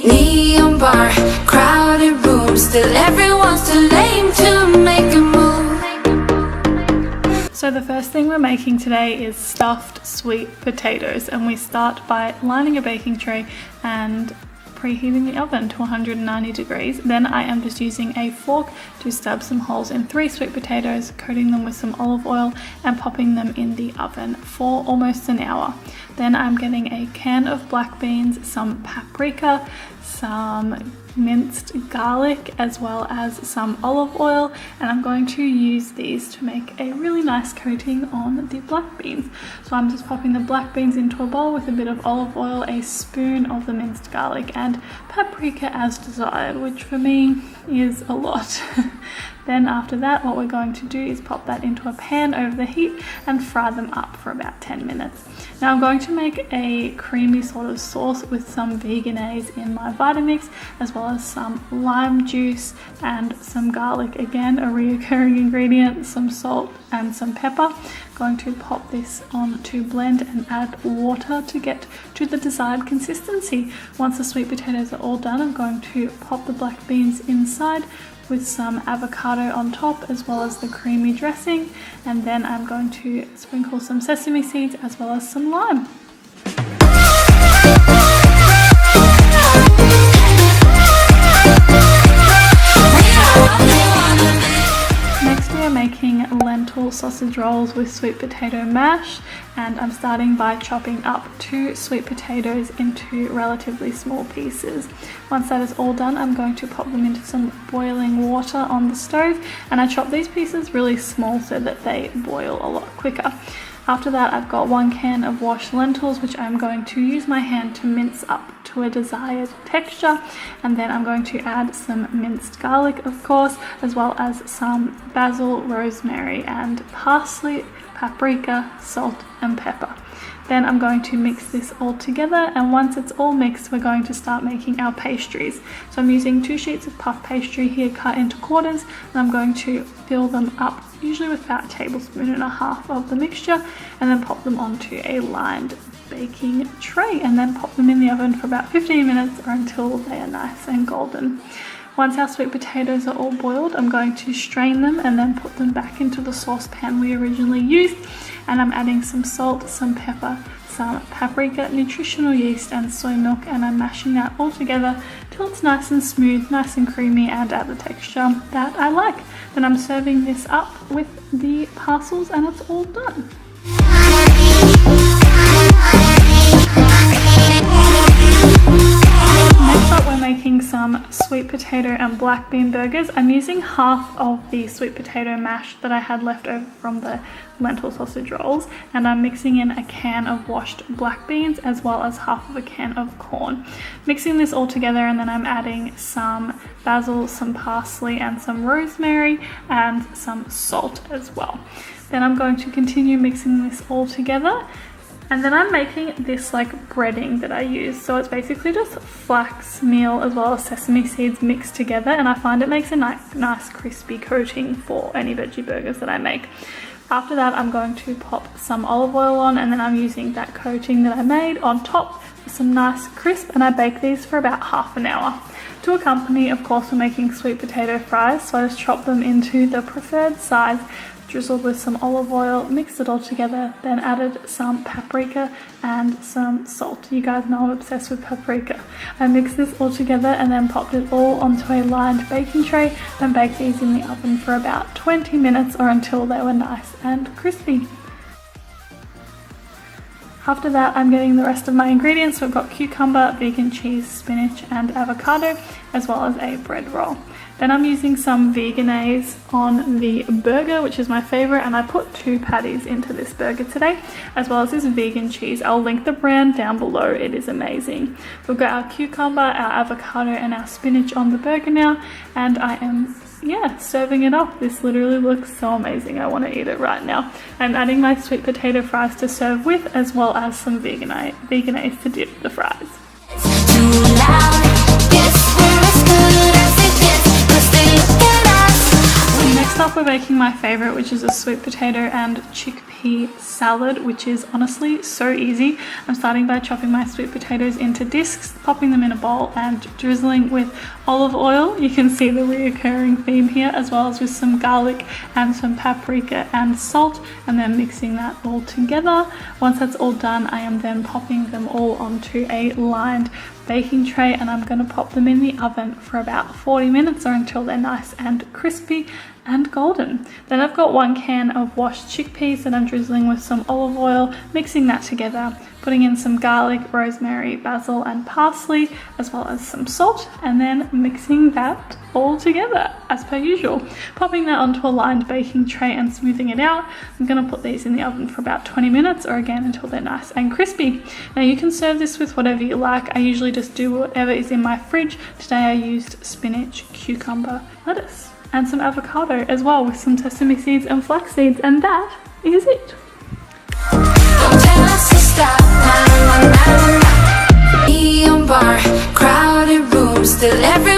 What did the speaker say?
neon bar, crowded room, still everyone's too lame to make a move. So the first thing we're making today is stuffed sweet potatoes, and we start by lining a baking tray and preheating the oven to 190 degrees. Then I am just using a fork to stab some holes in 3 sweet potatoes, coating them with some olive oil and popping them in the oven for almost an hour. Then I'm getting a can of black beans, some paprika, some minced garlic, as well as some olive oil, and I'm going to use these to make a really nice coating on the black beans. So I'm just popping the black beans into a bowl with a bit of olive oil, a spoon of the minced garlic, and paprika as desired, which for me is a lot. Then after that, what we're going to do is pop that into a pan over the heat and fry them up for about 10 minutes. Now I'm going to make a creamy sort of sauce with some veganese in my Vitamix, as well as some lime juice and some garlic, again a reoccurring ingredient, some salt and some pepper. Going to pop this on to blend and add water to get to the desired consistency. Once the sweet potatoes are all done, I'm going to pop the black beans inside with some avocado on top, as well as the creamy dressing, and then I'm going to sprinkle some sesame seeds as well as some lime. Next we are making lentil sausage rolls with sweet potato mash, and I'm starting by chopping up 2 sweet potatoes into relatively small pieces. Once that is all done, I'm going to pop them into some boiling water on the stove, and I chop these pieces really small so that they boil a lot quicker. After that, I've got 1 can of washed lentils, which I'm going to use my hand to mince up to a desired texture, and then I'm going to add some minced garlic, of course, as well as some basil, rosemary, and parsley, paprika, salt and pepper. Then I'm going to mix this all together, and once it's all mixed, we're going to start making our pastries. So I'm using 2 sheets of puff pastry here cut into quarters, and I'm going to fill them up, usually with about 1.5 tablespoons of the mixture, and then pop them onto a lined baking tray, and then pop them in the oven for about 15 minutes or until they are nice and golden. Once our sweet potatoes are all boiled, I'm going to strain them and then put them back into the saucepan we originally used, and I'm adding some salt, some pepper, some paprika, nutritional yeast and soy milk, and I'm mashing that all together till it's nice and smooth, nice and creamy, and at the texture that I like. Then I'm serving this up with the parcels, and it's all done. Next up, we're making some sweet potato and black bean burgers. I'm using half of the sweet potato mash that I had left over from the lentil sausage rolls, and I'm mixing in a can of washed black beans as well as half of a can of corn. Mixing this all together, and then I'm adding some basil, some parsley and some rosemary and some salt as well. Then I'm going to continue mixing this all together. And then I'm making this like breading that I use. So it's basically just flax meal as well as sesame seeds mixed together, and I find it makes a nice crispy coating for any veggie burgers that I make. After that, I'm going to pop some olive oil on, and then I'm using that coating that I made on top for some nice crisp, and I bake these for about half an hour. To accompany, of course, we're making sweet potato fries, so I just chop them into the preferred size, drizzled with some olive oil, mixed it all together, then added some paprika and some salt. You guys know I'm obsessed with paprika. I mixed this all together and then popped it all onto a lined baking tray and baked these in the oven for about 20 minutes or until they were nice and crispy. After that, I'm getting the rest of my ingredients. So I've got cucumber, vegan cheese, spinach and avocado, as well as a bread roll. Then I'm using some veganese on the burger, which is my favorite, and I put 2 patties into this burger today, as well as this vegan cheese. I'll link the brand down below. It is amazing. We've got our cucumber, our avocado and our spinach on the burger now, and I am serving it up. This literally looks so amazing. I want to eat it right now. I'm adding my sweet potato fries to serve with, as well as some veganese to dip the fries. Next up, off, we're making my favorite, which is a sweet potato and chickpea salad, which is honestly so easy. I'm starting by chopping my sweet potatoes into discs, popping them in a bowl and drizzling with olive oil. You can see the reoccurring theme here, as well as with some garlic and some paprika and salt, and then mixing that all together. Once that's all done, I am then popping them all onto a lined baking tray, and I'm going to pop them in the oven for about 40 minutes or until they're nice and crispy and golden. Then I've got 1 can of washed chickpeas that I'm drizzling with some olive oil, mixing that together, putting in some garlic, rosemary, basil and parsley, as well as some salt, and then mixing that all together as per usual. Popping that onto a lined baking tray and smoothing it out. I'm going to put these in the oven for about 20 minutes or again until they're nice and crispy. Now you can serve this with whatever you like. I usually just do whatever is in my fridge. Today I used spinach, cucumber, lettuce and some avocado as well, with some sesame seeds and flax seeds, and that is it. Don't tell us to stop. Neon bar, crowded room, still every